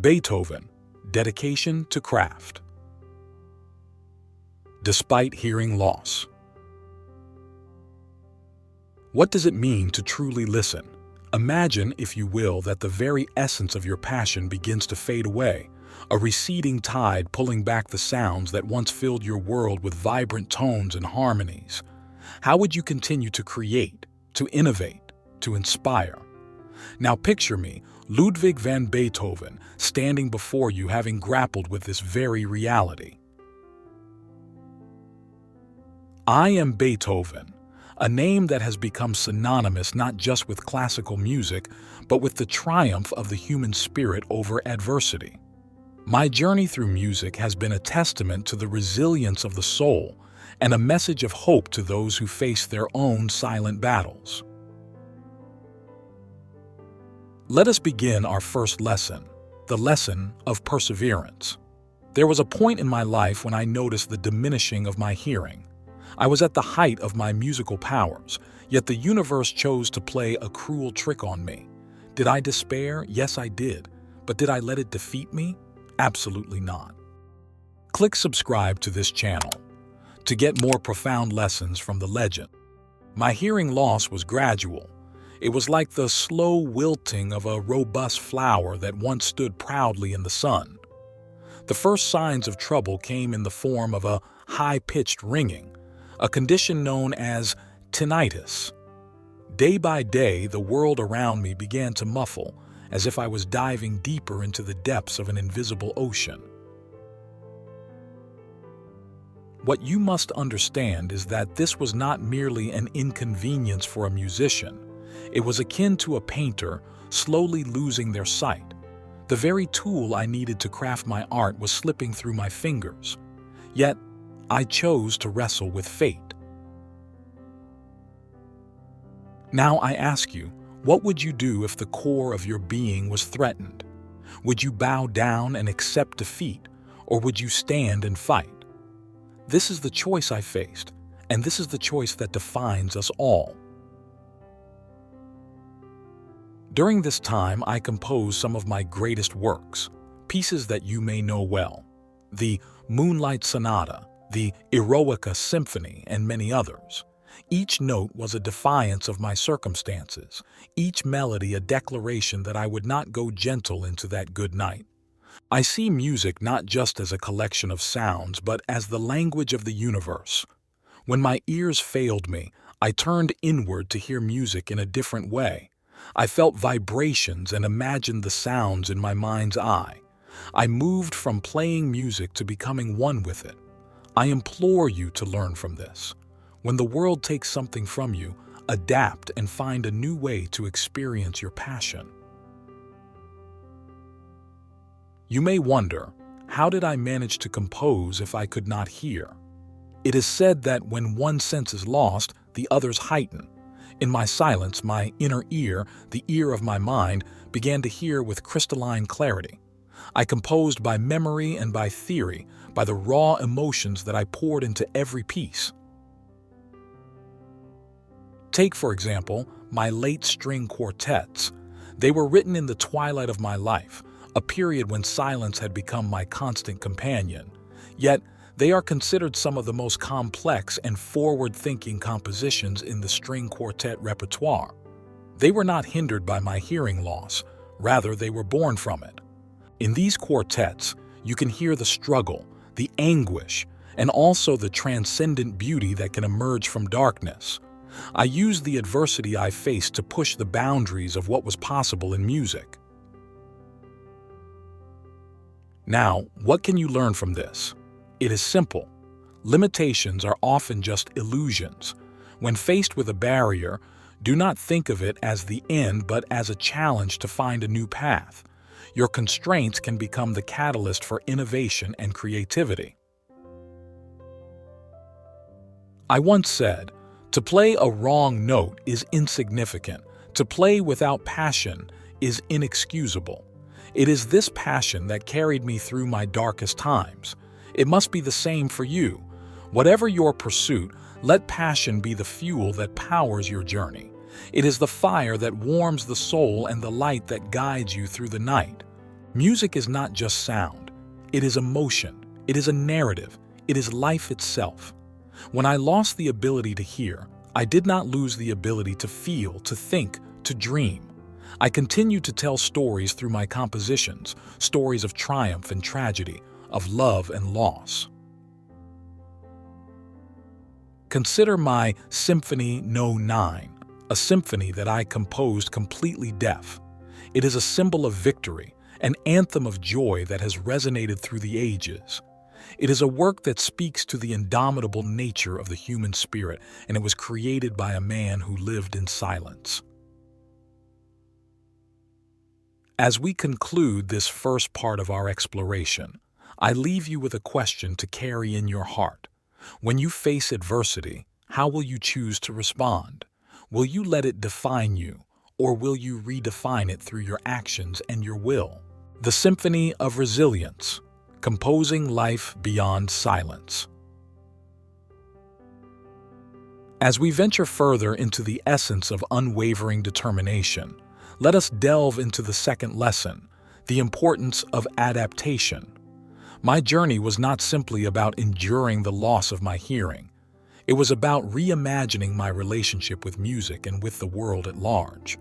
Beethoven, dedication to craft. Despite hearing loss. What does it mean to truly listen? Imagine, if you will, that the very essence of your passion begins to fade away, a receding tide pulling back the sounds that once filled your world with vibrant tones and harmonies. How would you continue to create, to innovate, to inspire? Now picture me, Ludwig van Beethoven, standing before you having grappled with this very reality. I am Beethoven, a name that has become synonymous not just with classical music, but with the triumph of the human spirit over adversity. My journey through music has been a testament to the resilience of the soul and a message of hope to those who face their own silent battles. Let us begin our first lesson, the lesson of perseverance. There was a point in my life when I noticed the diminishing of my hearing. I was at the height of my musical powers, yet the universe chose to play a cruel trick on me. Did I despair? Yes, I did. But did I let it defeat me? Absolutely not. Click subscribe to this channel to get more profound lessons from the legend. My hearing loss was gradual. It was like the slow wilting of a robust flower that once stood proudly in the sun. The first signs of trouble came in the form of a high-pitched ringing, a condition known as tinnitus. Day by day, the world around me began to muffle, as if I was diving deeper into the depths of an invisible ocean. What you must understand is that this was not merely an inconvenience for a musician. It was akin to a painter slowly losing their sight. The very tool I needed to craft my art was slipping through my fingers. Yet, I chose to wrestle with fate. Now I ask you, what would you do if the core of your being was threatened? Would you bow down and accept defeat, or would you stand and fight? This is the choice I faced, and this is the choice that defines us all. During this time, I composed some of my greatest works, pieces that you may know well: the Moonlight Sonata, the Eroica Symphony, and many others. Each note was a defiance of my circumstances, each melody a declaration that I would not go gentle into that good night. I see music not just as a collection of sounds, but as the language of the universe. When my ears failed me, I turned inward to hear music in a different way. I felt vibrations and imagined the sounds in my mind's eye. I moved from playing music to becoming one with it. I implore you to learn from this. When the world takes something from you, adapt and find a new way to experience your passion. You may wonder, how did I manage to compose if I could not hear? It is said that when one sense is lost, the others heighten. In my silence, my inner ear, the ear of my mind, began to hear with crystalline clarity. I composed by memory and by theory, by the raw emotions that I poured into every piece. Take, for example, my late string quartets. They were written in the twilight of my life, a period when silence had become my constant companion. Yet, they are considered some of the most complex and forward-thinking compositions in the string quartet repertoire. They were not hindered by my hearing loss, rather they were born from it. In these quartets, you can hear the struggle, the anguish, and also the transcendent beauty that can emerge from darkness. I used the adversity I faced to push the boundaries of what was possible in music. Now, what can you learn from this? It is simple. Limitations are often just illusions. When faced with a barrier, do not think of it as the end but as a challenge to find a new path. Your constraints can become the catalyst for innovation and creativity. I once said, to play a wrong note is insignificant. To play without passion is inexcusable. It is this passion that carried me through my darkest times. It must be the same for you. Whatever your pursuit, let passion be the fuel that powers your journey. It is the fire that warms the soul and the light that guides you through the night. Music is not just sound. It is emotion. It is a narrative. It is life itself. When I lost the ability to hear, I did not lose the ability to feel, to think, to dream. I continued to tell stories through my compositions, stories of triumph and tragedy, of love and loss. Consider my Symphony No. 9, a symphony that I composed completely deaf. It is a symbol of victory, an anthem of joy that has resonated through the ages. It is a work that speaks to the indomitable nature of the human spirit, and it was created by a man who lived in silence. As we conclude this first part of our exploration, I leave you with a question to carry in your heart. When you face adversity, how will you choose to respond? Will you let it define you, or will you redefine it through your actions and your will? The Symphony of Resilience, composing life beyond silence. As we venture further into the essence of unwavering determination, let us delve into the second lesson, the importance of adaptation. My journey was not simply about enduring the loss of my hearing. It was about reimagining my relationship with music and with the world at large.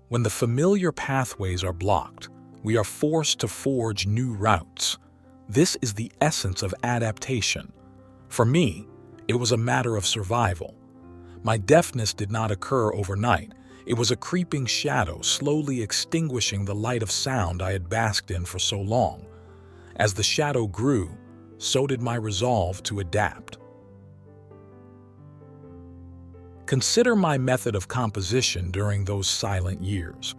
When the familiar pathways are blocked, we are forced to forge new routes. This is the essence of adaptation. For me, it was a matter of survival. My deafness did not occur overnight. It was a creeping shadow, slowly extinguishing the light of sound I had basked in for so long. As the shadow grew, so did my resolve to adapt. Consider my method of composition during those silent years.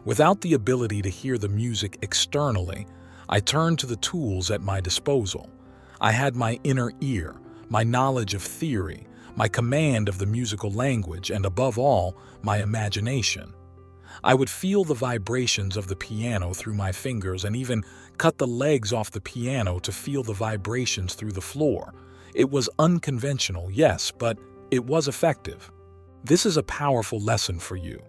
Without the ability to hear the music externally, I turned to the tools at my disposal. I had my inner ear, my knowledge of theory, my command of the musical language, and above all, my imagination. I would feel the vibrations of the piano through my fingers and even cut the legs off the piano to feel the vibrations through the floor. It was unconventional, yes, but it was effective. This is a powerful lesson for you.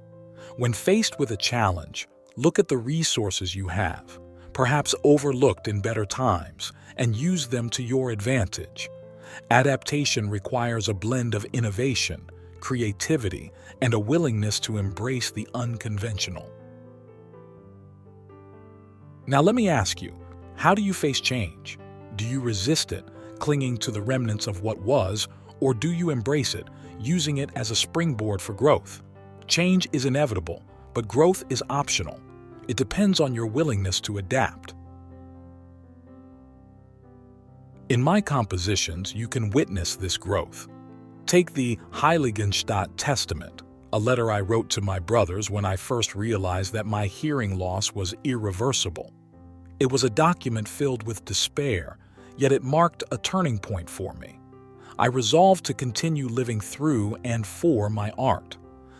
When faced with a challenge, look at the resources you have, perhaps overlooked in better times, and use them to your advantage. Adaptation requires a blend of innovation, creativity, and a willingness to embrace the unconventional. Now let me ask you, how do you face change? Do you resist it, clinging to the remnants of what was, or do you embrace it, using it as a springboard for growth? Change is inevitable, but growth is optional. It depends on your willingness to adapt. In my compositions, you can witness this growth. Take the Heiligenstadt Testament, a letter I wrote to my brothers when I first realized that my hearing loss was irreversible. It was a document filled with despair, yet it marked a turning point for me. I resolved to continue living through and for my art.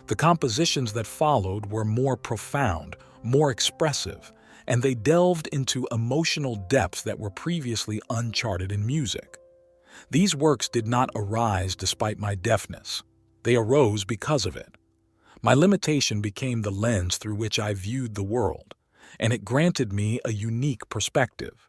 The compositions that followed were more profound, more expressive, and they delved into emotional depths that were previously uncharted in music. These works did not arise despite my deafness. They arose because of it. My limitation became the lens through which I viewed the world, and it granted me a unique perspective.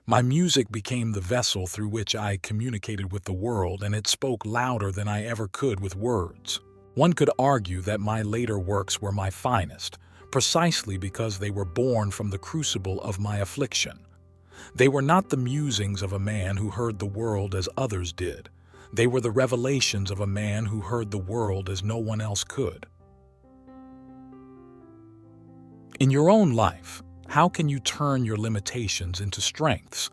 My music became the vessel through which I communicated with the world, and it spoke louder than I ever could with words. One could argue that my later works were my finest, precisely because they were born from the crucible of my affliction. They were not the musings of a man who heard the world as others did. They were the revelations of a man who heard the world as no one else could. In your own life, how can you turn your limitations into strengths?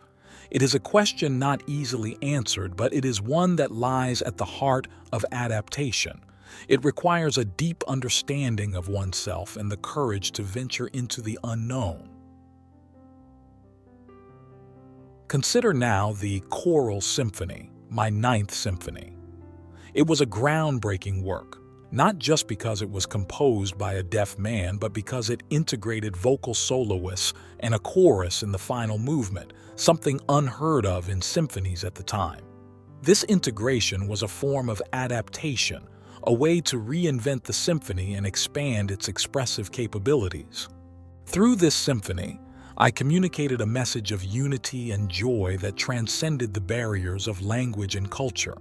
It is a question not easily answered, but it is one that lies at the heart of adaptation. It requires a deep understanding of oneself and the courage to venture into the unknown. Consider now the Choral Symphony, my 9th symphony. It was a groundbreaking work, not just because it was composed by a deaf man, but because it integrated vocal soloists and a chorus in the final movement, something unheard of in symphonies at the time. This integration was a form of adaptation, a way to reinvent the symphony and expand its expressive capabilities. Through this symphony, I communicated a message of unity and joy that transcended the barriers of language and culture.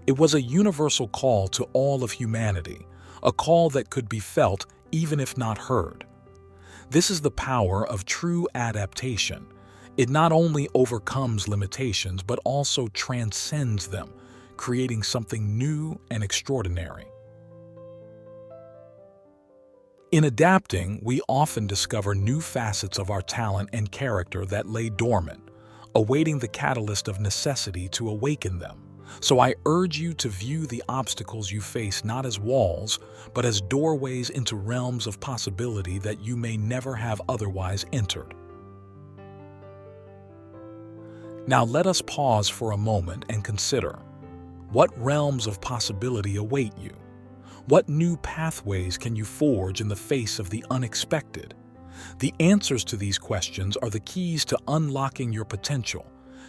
It was a universal call to all of humanity, a call that could be felt even if not heard. This is the power of true adaptation. It not only overcomes limitations, but also transcends them, creating something new and extraordinary. In adapting, we often discover new facets of our talent and character that lay dormant, awaiting the catalyst of necessity to awaken them. So I urge you to view the obstacles you face not as walls, but as doorways into realms of possibility that you may never have otherwise entered. Now let us pause for a moment and consider, what realms of possibility await you? What new pathways can you forge in the face of the unexpected? The answers to these questions are the keys to unlocking your potential,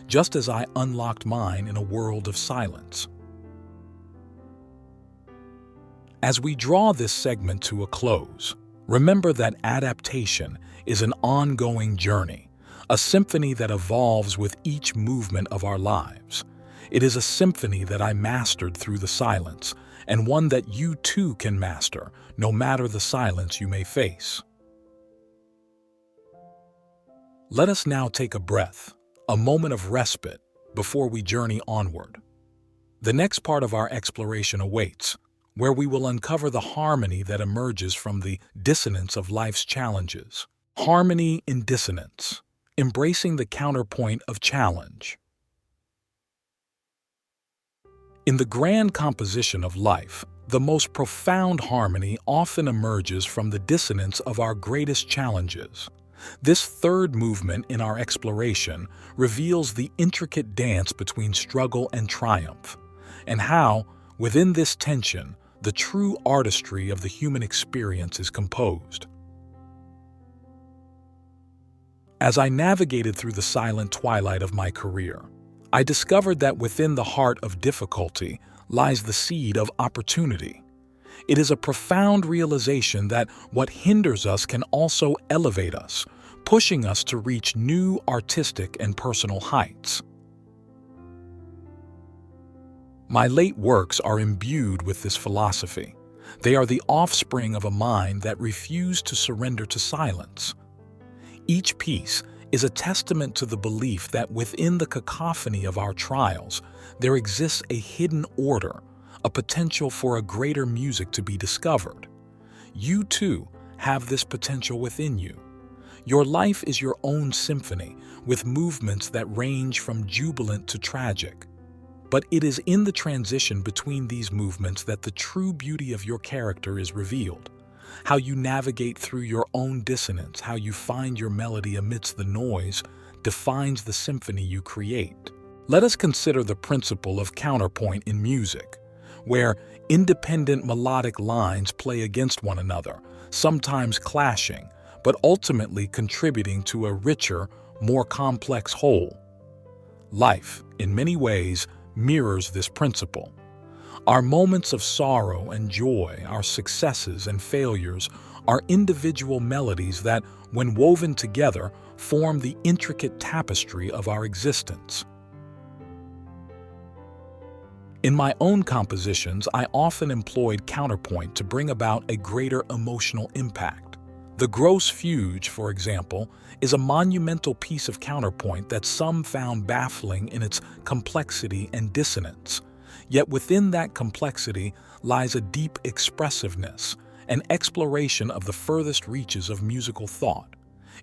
just as I unlocked mine in a world of silence. As we draw this segment to a close, remember that adaptation is an ongoing journey, a symphony that evolves with each movement of our lives. It is a symphony that I mastered through the silence, and one that you too can master, no matter the silence you may face. Let us now take a breath, a moment of respite, before we journey onward. The next part of our exploration awaits, where we will uncover the harmony that emerges from the dissonance of life's challenges. Harmony in dissonance, embracing the counterpoint of challenge. In the grand composition of life, the most profound harmony often emerges from the dissonance of our greatest challenges. This third movement in our exploration reveals the intricate dance between struggle and triumph, and how, within this tension, the true artistry of the human experience is composed. As I navigated through the silent twilight of my career, I discovered that within the heart of difficulty lies the seed of opportunity. It is a profound realization that what hinders us can also elevate us, pushing us to reach new artistic and personal heights. My late works are imbued with this philosophy. They are the offspring of a mind that refused to surrender to silence. Each piece is a testament to the belief that within the cacophony of our trials, there exists a hidden order, a potential for a greater music to be discovered. You too have this potential within you. Your life is your own symphony, with movements that range from jubilant to tragic. But it is in the transition between these movements that the true beauty of your character is revealed. How you navigate through your own dissonance, how you find your melody amidst the noise, defines the symphony you create. Let us consider the principle of counterpoint in music, where independent melodic lines play against one another, sometimes clashing, but ultimately contributing to a richer, more complex whole. Life, in many ways, mirrors this principle. Our moments of sorrow and joy, our successes and failures, are individual melodies that, when woven together, form the intricate tapestry of our existence. In my own compositions, I often employed counterpoint to bring about a greater emotional impact. The Gross Fuge, for example, is a monumental piece of counterpoint that some found baffling in its complexity and dissonance. Yet within that complexity lies a deep expressiveness, an exploration of the furthest reaches of musical thought.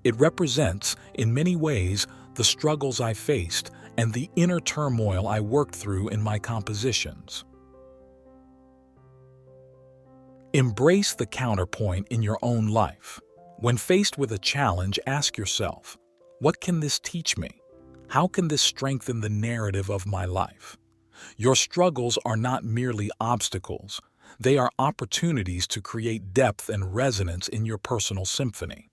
It represents, in many ways, the struggles I faced and the inner turmoil I worked through in my compositions. Embrace the counterpoint in your own life. When faced with a challenge, ask yourself, what can this teach me? How can this strengthen the narrative of my life? Your struggles are not merely obstacles. They are opportunities to create depth and resonance in your personal symphony.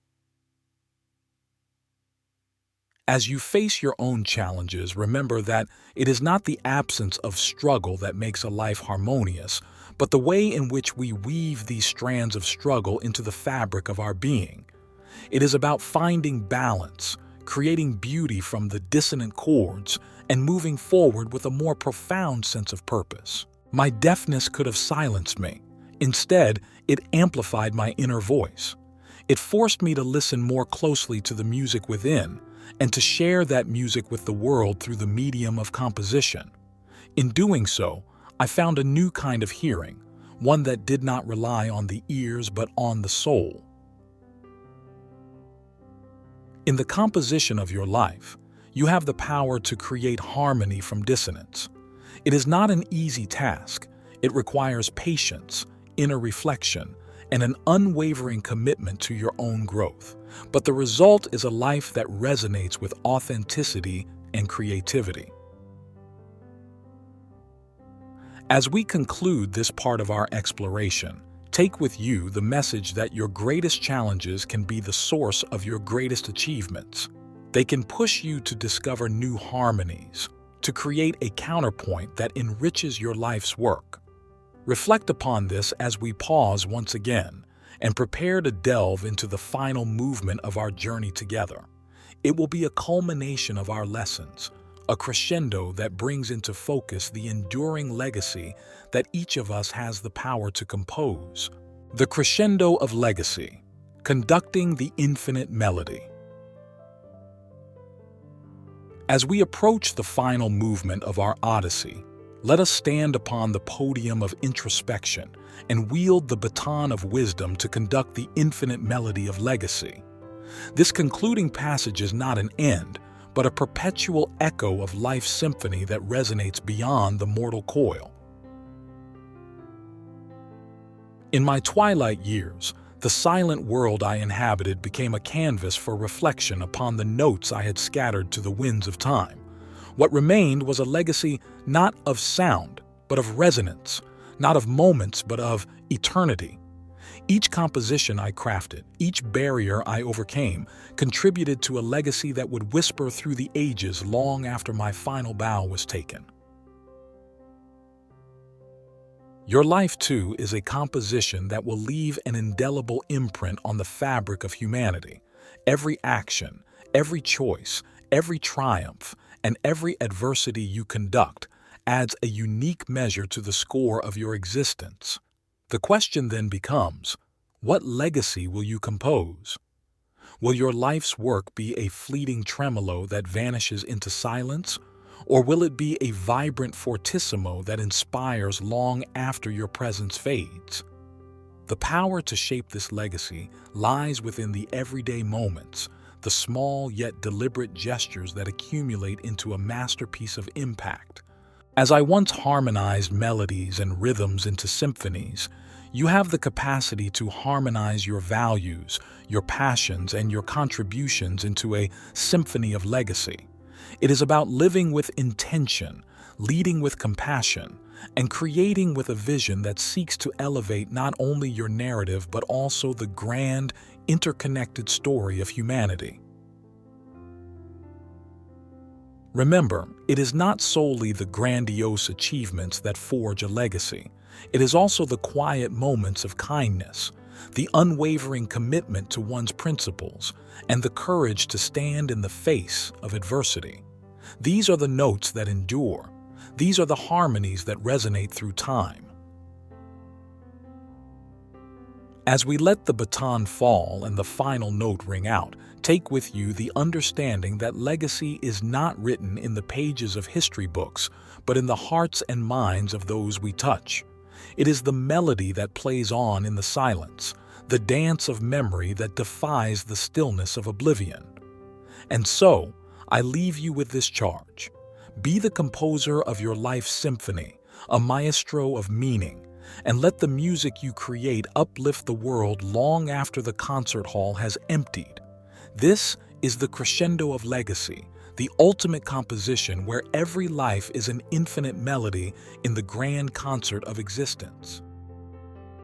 As you face your own challenges, remember that it is not the absence of struggle that makes a life harmonious, but the way in which we weave these strands of struggle into the fabric of our being. It is about finding balance, creating beauty from the dissonant chords, and moving forward with a more profound sense of purpose. My deafness could have silenced me. Instead, it amplified my inner voice. It forced me to listen more closely to the music within and to share that music with the world through the medium of composition. In doing so, I found a new kind of hearing, one that did not rely on the ears but on the soul. In the composition of your life, you have the power to create harmony from dissonance. It is not an easy task. It requires patience, inner reflection, and an unwavering commitment to your own growth. But the result is a life that resonates with authenticity and creativity. As we conclude this part of our exploration, take with you the message that your greatest challenges can be the source of your greatest achievements. They can push you to discover new harmonies, to create a counterpoint that enriches your life's work. Reflect upon this as we pause once again and prepare to delve into the final movement of our journey together. It will be a culmination of our lessons, a crescendo that brings into focus the enduring legacy that each of us has the power to compose. The crescendo of legacy, conducting the infinite melody. As we approach the final movement of our Odyssey, let us stand upon the podium of introspection and wield the baton of wisdom to conduct the infinite melody of legacy. This concluding passage is not an end, but a perpetual echo of life's symphony that resonates beyond the mortal coil. In my twilight years, the silent world I inhabited became a canvas for reflection upon the notes I had scattered to the winds of time. What remained was a legacy not of sound, but of resonance, not of moments, but of eternity. Each composition I crafted, each barrier I overcame, contributed to a legacy that would whisper through the ages long after my final bow was taken. Your life, too, is a composition that will leave an indelible imprint on the fabric of humanity. Every action, every choice, every triumph, and every adversity you conduct adds a unique measure to the score of your existence. The question then becomes, what legacy will you compose? Will your life's work be a fleeting tremolo that vanishes into silence? Or will it be a vibrant fortissimo that inspires long after your presence fades? The power to shape this legacy lies within the everyday moments, the small yet deliberate gestures that accumulate into a masterpiece of impact. As I once harmonized melodies and rhythms into symphonies, you have the capacity to harmonize your values, your passions, and your contributions into a symphony of legacy. It is about living with intention, leading with compassion, and creating with a vision that seeks to elevate not only your narrative but also the grand, interconnected story of humanity. Remember, it is not solely the grandiose achievements that forge a legacy. It is also the quiet moments of kindness, the unwavering commitment to one's principles, and the courage to stand in the face of adversity. These are the notes that endure. These are the harmonies that resonate through time. As we let the baton fall and the final note ring out, take with you the understanding that legacy is not written in the pages of history books, but in the hearts and minds of those we touch. It is the melody that plays on in the silence, the dance of memory that defies the stillness of oblivion. And so, I leave you with this charge. Be the composer of your life's symphony, a maestro of meaning, and let the music you create uplift the world long after the concert hall has emptied. This is the crescendo of legacy, the ultimate composition where every life is an infinite melody in the grand concert of existence.